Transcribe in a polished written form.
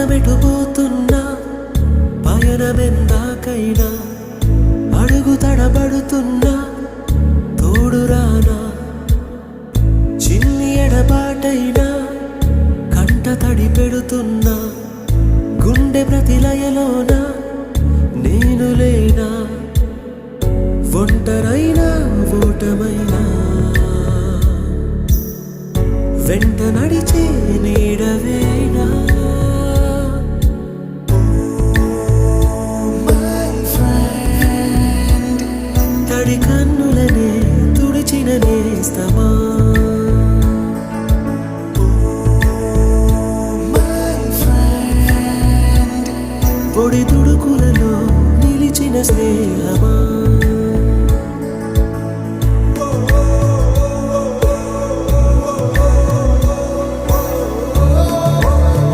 పదమెటుపోతున్నా పయనమెందాకైనా అడుగు తడబడుతున్నా తోడురానా చిన్ని ఎడబాటైనా కంట తడి పెడుతున్నా గుండె ప్రతిలయలోన నేను లేనా ఒంటరైనా ఓటమైనా వెంట నడిచే నీడవేనా తడి కన్నులనే తుడిచిన నేస్తమా పొడి తుడుకులలో నిలిచిన స్నేహమా